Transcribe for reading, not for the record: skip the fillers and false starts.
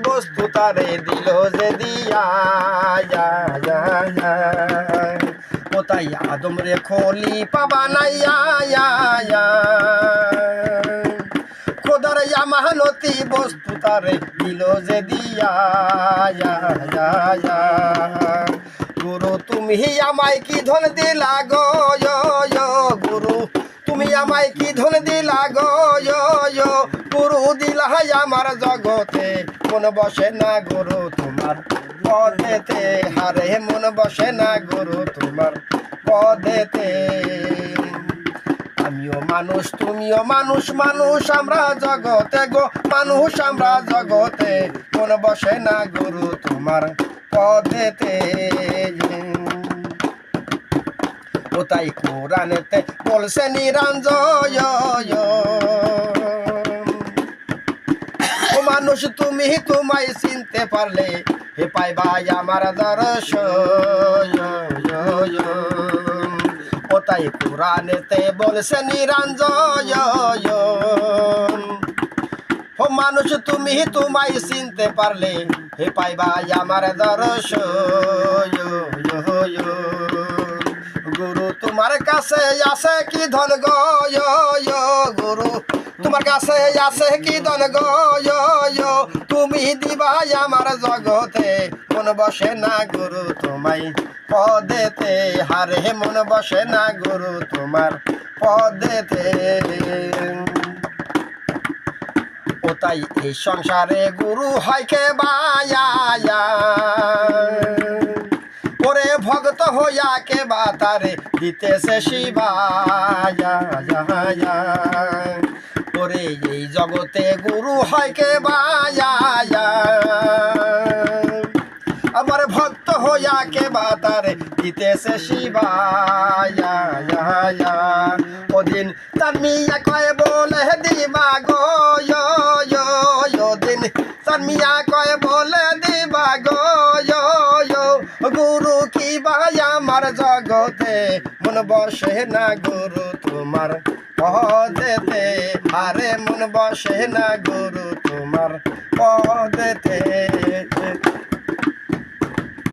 বস্তু তারে দিল যে দিয়া কোথায় আদম রে খলিফা বানাইয়া খোদার আমানতি বস্তু তারে দিল যে দিয়া গুরু তুমি আমায় কি ধন দিলা গো গুরু তুমি আমায় কি ধন দিলা গো গুরু দিলা আমার জগতে মন বসে না গুরু তোমার পদেতে হারে মন বসে না গুরু তোমার পদেতে আমিও মানুষ তুমিও মানুষ মানুষ আমরা জগতে গো মানুষ আমরা জগতে মন বসে না গুরু তোমার পদেতে ও তাই কোরআনেতে বলছে নিরঞ্জয় ও মানুষ তুমি তোমায় চিনতে পারলে হে পাইবাই আমার দর্শন ও তাই কোরআনেতে বলছে নিরঞ্জয় ও মানুষ তুমি তোমায় চিনতে পারলে হে পাইবাই আমার দর্শন গুরু তোমার কাছে আছে কি ধন গো গুরু তোমার কাছে আছে কি ধন গো তুমি দিবাই আমার জগতে মন বসে না গুরু তোমায় পদেতে হারে মন বসে না গুরু তোমার পদেতে ও তাই এই সংসারে গুরু হয় কে বায়া ওরে ভক্ত হইয়া কে বাতারে দিতেছে শিবায়া ওরে এই জগতে গুরু হয় কে বায়া আমার ভক্ত হইয়া কে বাতারে দিতেছে শিবায়া ওদিন তার মিয়া কয় বলে দিবা গো দিন তার মিয়া কয় বলে দিবা গো গুরু কি ভাই আমার জগতে মন বসে না গুরু তোমার পদেতে আরে মন বসে না গুরু তোমার পদেতে